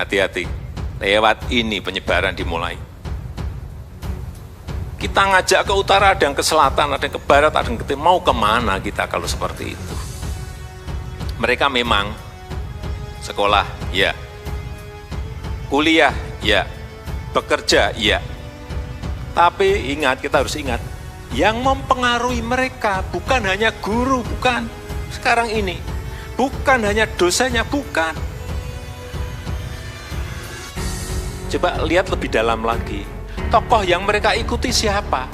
hati-hati, lewat ini penyebaran dimulai. Kita ngajak ke utara, ada yang ke selatan, ada yang ke barat, ada yang ke timur. Mau kemana kita kalau seperti itu? Mereka memang sekolah, ya. Kuliah, ya. Bekerja, ya. Tapi ingat, kita harus ingat, yang mempengaruhi mereka bukan hanya guru, bukan. Sekarang ini, bukan hanya dosennya, bukan. Coba lihat lebih dalam lagi. Tokoh yang mereka ikuti siapa?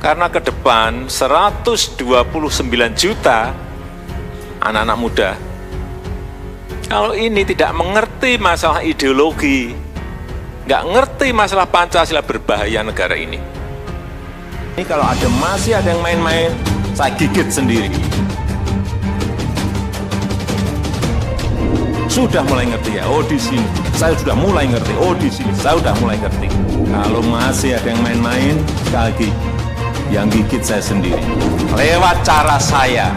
Karena ke depan 129 juta anak-anak muda, kalau ini tidak mengerti masalah ideologi, nggak ngerti masalah Pancasila, berbahaya negara ini. Ini kalau masih ada yang main-main, saya gigit sendiri. Sudah mulai ngerti ya, oh di sini saya sudah mulai ngerti, oh di sini saya sudah mulai ngerti. Kalau masih ada yang main-main, sekali lagi, yang gigit saya sendiri. Lewat cara saya.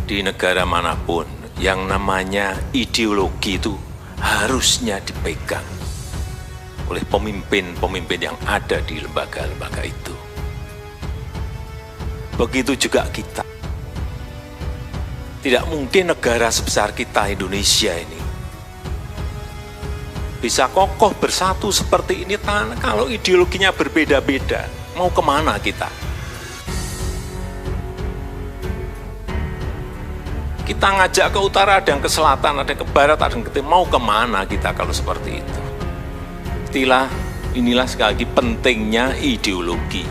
Di negara manapun, yang namanya ideologi itu harusnya dipegang oleh pemimpin-pemimpin yang ada di lembaga-lembaga itu. Begitu juga kita. Tidak mungkin negara sebesar kita, Indonesia ini, bisa kokoh bersatu seperti ini kalau ideologinya berbeda-beda. Mau kemana kita? Kita ngajak ke utara, ada yang ke selatan, ada yang ke barat, ada yang ke timur. Mau kemana kita kalau seperti itu? Inilah sekali lagi pentingnya ideologi.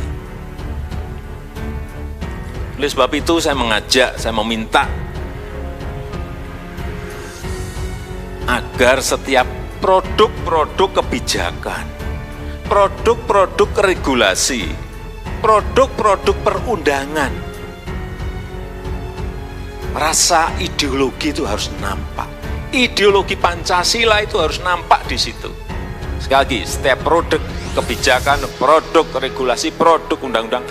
Oleh sebab itu saya mengajak, saya meminta agar setiap produk-produk kebijakan, produk-produk regulasi, produk-produk perundangan, rasa ideologi itu harus nampak. Ideologi Pancasila itu harus nampak di situ. Sekali lagi, setiap produk kebijakan, produk regulasi, produk undang-undang,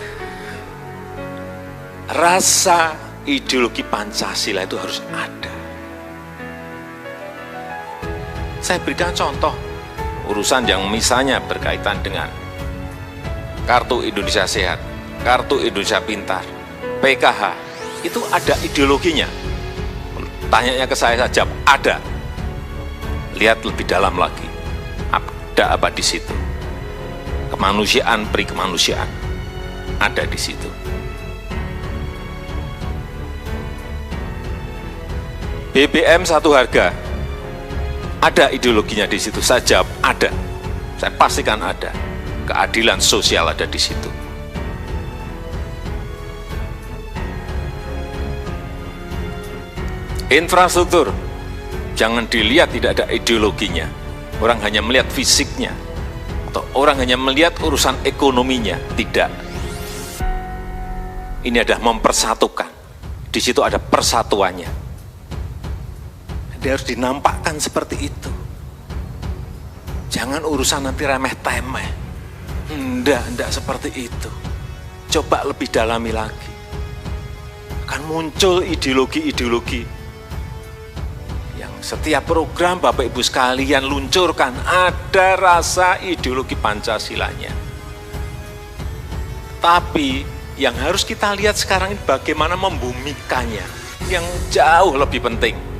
rasa ideologi Pancasila itu harus ada. Saya berikan contoh urusan yang misalnya berkaitan dengan Kartu Indonesia Sehat, Kartu Indonesia Pintar, PKH, itu ada ideologinya. Tanyanya ke saya saja, ada. Lihat lebih dalam lagi, ada apa di situ? Kemanusiaan, peri kemanusiaan, ada di situ. BBM satu harga, ada ideologinya di situ. Saya jawab ada, saya pastikan ada. Keadilan sosial ada di situ. Infrastruktur, jangan dilihat tidak ada ideologinya. Orang hanya melihat fisiknya, atau orang hanya melihat urusan ekonominya. Tidak. Ini adalah mempersatukan. Di situ ada persatuannya. Dia harus dinampakkan seperti itu. Jangan urusan nanti remeh-temeh. Enggak seperti itu. Coba lebih dalami lagi. Akan muncul ideologi-ideologi yang setiap program Bapak Ibu sekalian luncurkan, ada rasa ideologi Pancasilanya. Tapi yang harus kita lihat sekarang ini bagaimana membumikannya, yang jauh lebih penting.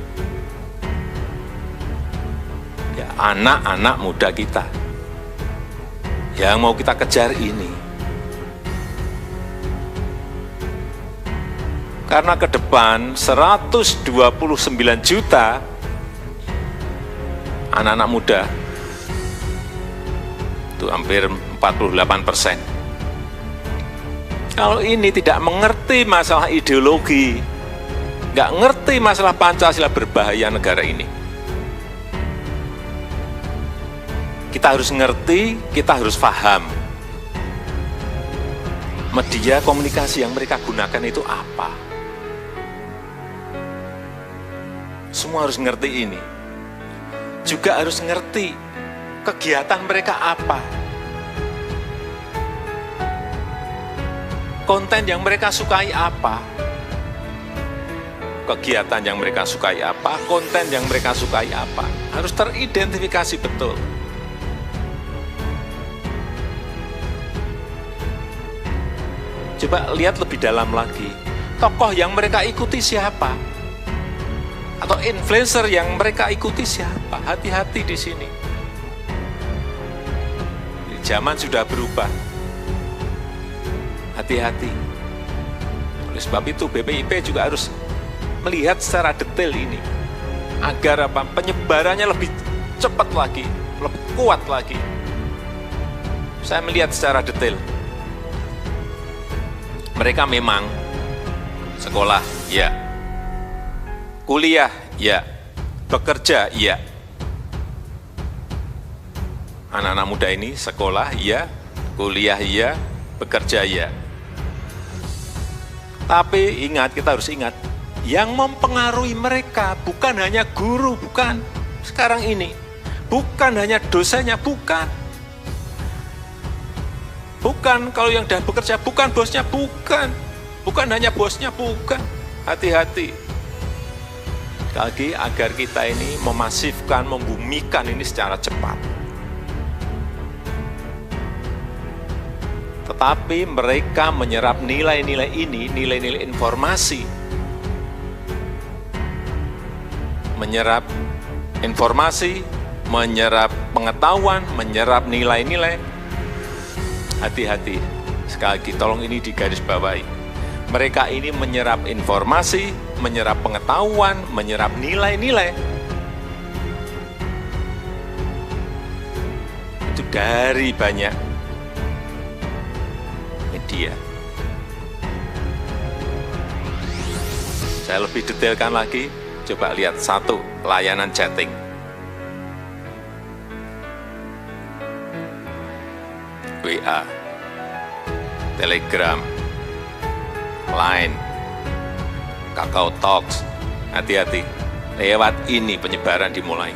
Anak-anak muda kita yang mau kita kejar ini, karena ke depan 129 juta anak-anak muda, itu hampir 48%. Kalau ini tidak mengerti masalah ideologi, nggak ngerti masalah Pancasila, berbahaya negara ini. Kita harus ngerti, kita harus paham. Media komunikasi yang mereka gunakan itu apa. Semua harus ngerti ini. Juga harus ngerti kegiatan mereka apa. konten yang mereka sukai apa, kegiatan yang mereka sukai apa, konten yang mereka sukai apa, harus teridentifikasi betul. Coba lihat lebih dalam lagi, tokoh yang mereka ikuti siapa, atau influencer yang mereka ikuti siapa. Hati-hati di sini. Zaman sudah berubah. Hati-hati. Oleh sebab itu BPIP juga harus melihat secara detail ini, agar apa? Penyebarannya lebih cepat lagi, lebih kuat lagi. Saya melihat secara detail. Mereka memang sekolah, ya. Kuliah, ya. Bekerja, ya. Anak-anak muda ini sekolah, ya. Kuliah, ya. Bekerja, ya. Tapi ingat, kita harus ingat, yang mempengaruhi mereka bukan hanya guru, bukan. Sekarang ini, bukan hanya dosennya, bukan. Bukan kalau yang sudah bekerja, bukan bosnya, bukan. Bukan hanya bosnya, bukan. Hati-hati. Sekali lagi, agar kita ini memasifkan, membumikan ini secara cepat. Tetapi mereka menyerap nilai-nilai ini, nilai-nilai informasi. Menyerap informasi, menyerap pengetahuan, menyerap nilai-nilai. Hati-hati, sekali lagi tolong ini digarisbawahi. Mereka ini menyerap informasi, menyerap pengetahuan, menyerap nilai-nilai. Itu dari banyak media. Saya lebih detailkan lagi, coba lihat satu, layanan chatting. WA, Telegram, Line, Kakao Talks. Hati-hati, lewat ini penyebaran dimulai.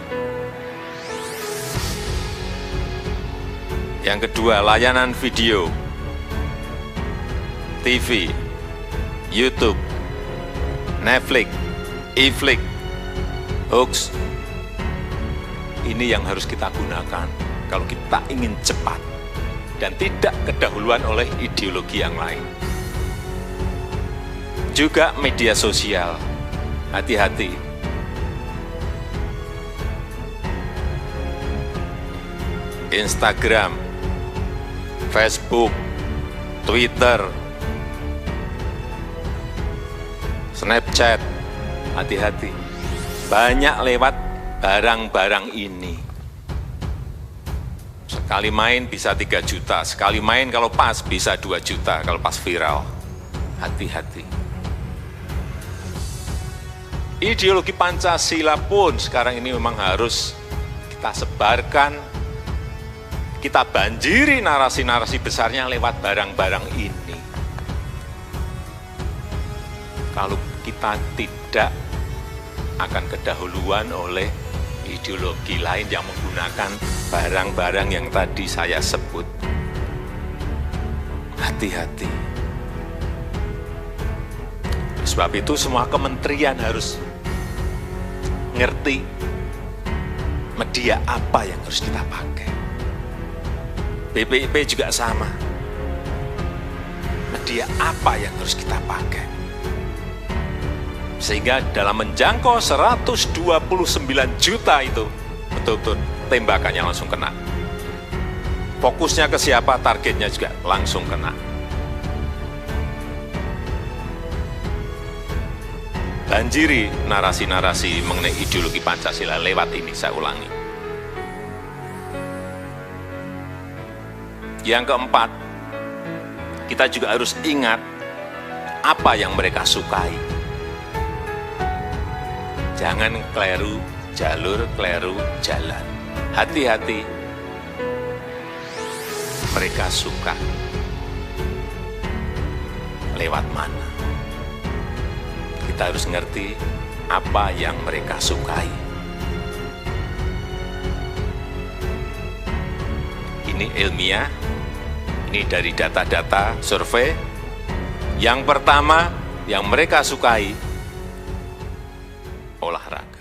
Yang kedua, layanan video, TV, YouTube, Netflix, iFlix, Hoax. Ini yang harus kita gunakan kalau kita ingin cepat dan tidak kedahuluan oleh ideologi yang lain. Juga media sosial, hati-hati. Instagram, Facebook, Twitter, Snapchat, hati-hati. Banyak lewat barang-barang ini. Sekali main bisa 3 juta, sekali main kalau pas bisa 2 juta, kalau pas viral. Hati-hati. Ideologi Pancasila pun sekarang ini memang harus kita sebarkan, kita banjiri narasi-narasi besarnya lewat barang-barang ini. Kalau kita tidak akan kedahuluan oleh ideologi lain yang menggunakan barang-barang yang tadi saya sebut. Hati-hati. Sebab itu semua kementerian harus ngerti media apa yang harus kita pakai. BPIP juga sama. Media apa yang harus kita pakai. Sehingga dalam menjangkau 129 juta itu, betul-betul tembakannya langsung kena. Fokusnya ke siapa, targetnya juga langsung kena. Banjiri narasi-narasi mengenai ideologi Pancasila lewat ini, saya ulangi. Yang keempat, kita juga harus ingat apa yang mereka sukai. Jangan keliru jalur, keliru jalan. Hati-hati, mereka suka lewat mana. Kita harus ngerti apa yang mereka sukai. Ini ilmiah, ini dari data-data survei Yang pertama, yang mereka sukai, olahraga.